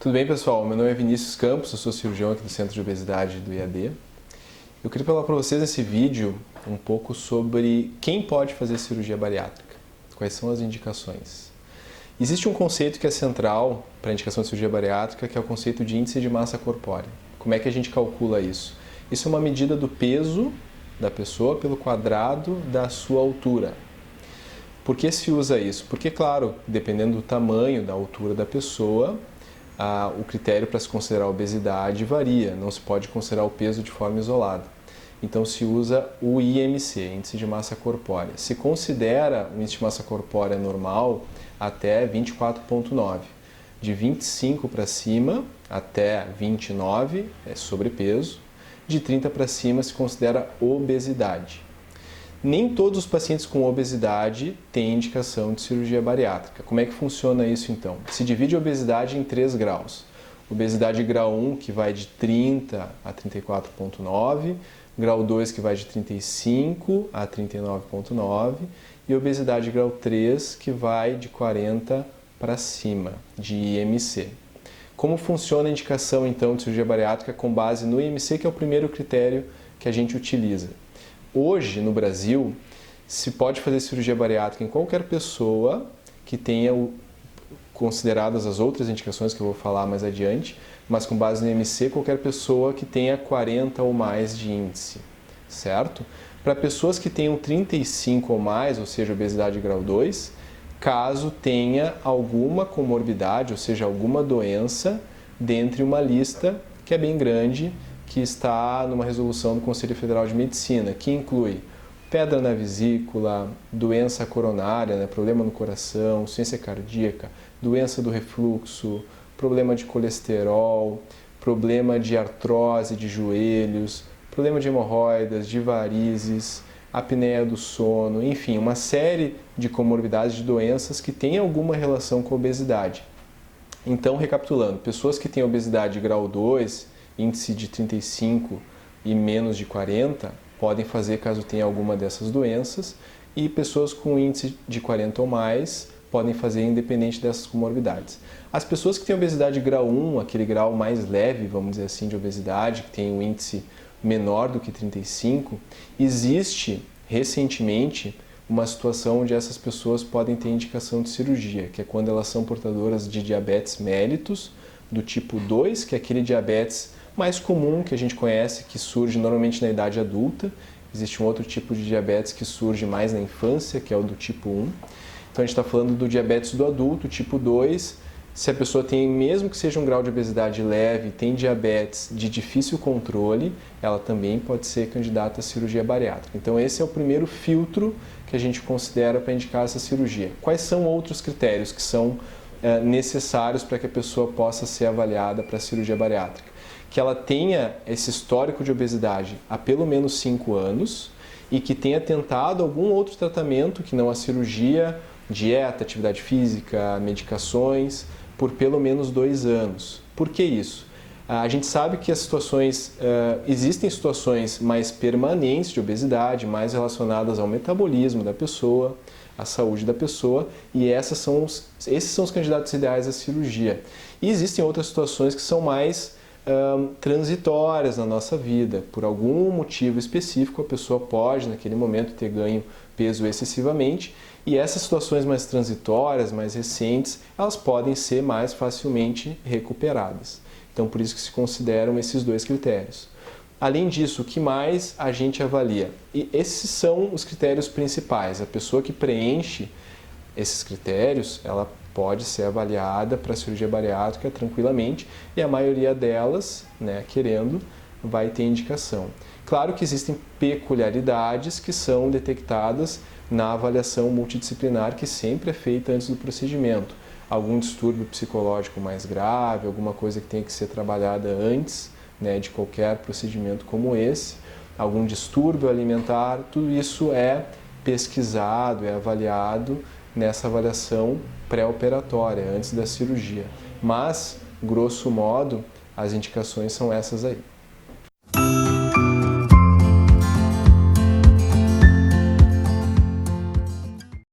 Tudo bem, pessoal? Meu nome é Vinícius Campos, eu sou cirurgião aqui do Centro de Obesidade do IAD. Eu queria falar para vocês nesse vídeo um pouco sobre quem pode fazer cirurgia bariátrica, quais são as indicações. Existe um conceito que é central para a indicação de cirurgia bariátrica, que é o conceito de índice de massa corpórea. Como é que a gente calcula isso? Isso é uma medida do peso da pessoa pelo quadrado da sua altura. Por que se usa isso? Porque, claro, dependendo do tamanho, da altura da pessoa, o critério para se considerar obesidade varia, não se pode considerar o peso de forma isolada. Então se usa o IMC, Índice de Massa Corpórea. Se considera o índice de massa corpórea normal até 24,9. De 25 para cima até 29 é sobrepeso, de 30 para cima se considera obesidade. Nem todos os pacientes com obesidade têm indicação de cirurgia bariátrica. Como é que funciona isso então? Se divide a obesidade em 3 graus. Obesidade grau 1, que vai de 30 a 34,9, grau 2, que vai de 35 a 39,9 e obesidade grau 3, que vai de 40 para cima, de IMC. Como funciona a indicação então de cirurgia bariátrica com base no IMC, que é o primeiro critério que a gente utiliza? Hoje, no Brasil, se pode fazer cirurgia bariátrica em qualquer pessoa que tenha, consideradas as outras indicações que eu vou falar mais adiante, mas com base no IMC, qualquer pessoa que tenha 40 ou mais de índice, certo? Para pessoas que tenham 35 ou mais, ou seja, obesidade grau 2, caso tenha alguma comorbidade, ou seja, alguma doença, dentre uma lista que é bem grande, que está numa resolução do Conselho Federal de Medicina, que inclui pedra na vesícula, doença coronária, problema no coração, insuficiência cardíaca, doença do refluxo, problema de colesterol, problema de artrose de joelhos, problema de hemorroidas, de varizes, apneia do sono, enfim, uma série de comorbidades de doenças que têm alguma relação com a obesidade. Então, recapitulando, pessoas que têm obesidade grau 2, índice de 35 e menos de 40, podem fazer caso tenha alguma dessas doenças, e pessoas com índice de 40 ou mais podem fazer independente dessas comorbidades. As pessoas que têm obesidade grau 1, aquele grau mais leve, vamos dizer assim, de obesidade, que tem um índice menor do que 35, existe recentemente uma situação onde essas pessoas podem ter indicação de cirurgia, que é quando elas são portadoras de diabetes mellitus, do tipo 2, que é aquele diabetes mais comum que a gente conhece, que surge normalmente na idade adulta. Existe um outro tipo de diabetes que surge mais na infância, que é o do tipo 1. Então a gente está falando do diabetes do adulto, tipo 2. Se a pessoa tem, mesmo que seja um grau de obesidade leve, tem diabetes de difícil controle, ela também pode ser candidata à cirurgia bariátrica. Então esse é o primeiro filtro que a gente considera para indicar essa cirurgia. Quais são outros critérios que são necessários para que a pessoa possa ser avaliada para a cirurgia bariátrica? Que ela tenha esse histórico de obesidade há pelo menos 5 anos e que tenha tentado algum outro tratamento, que não a cirurgia, dieta, atividade física, medicações, por pelo menos 2 anos. Por que isso? A gente sabe que existem situações mais permanentes de obesidade, mais relacionadas ao metabolismo da pessoa, à saúde da pessoa, e esses são os candidatos ideais à cirurgia. E existem outras situações que são mais transitórias na nossa vida. Por algum motivo específico, a pessoa pode, naquele momento, ter ganho peso excessivamente, e essas situações mais transitórias, mais recentes, elas podem ser mais facilmente recuperadas. Então, por isso que se consideram esses 2 critérios. Além disso, o que mais a gente avalia? E esses são os critérios principais. A pessoa que preenche esses critérios, ela pode ser avaliada para cirurgia bariátrica tranquilamente, e a maioria delas, querendo, vai ter indicação. Claro que existem peculiaridades que são detectadas na avaliação multidisciplinar, que sempre é feita antes do procedimento. Algum distúrbio psicológico mais grave, alguma coisa que tem que ser trabalhada antes de qualquer procedimento como esse, algum distúrbio alimentar, tudo isso é pesquisado, é avaliado nessa avaliação pré-operatória, antes da cirurgia. Mas, grosso modo, as indicações são essas aí.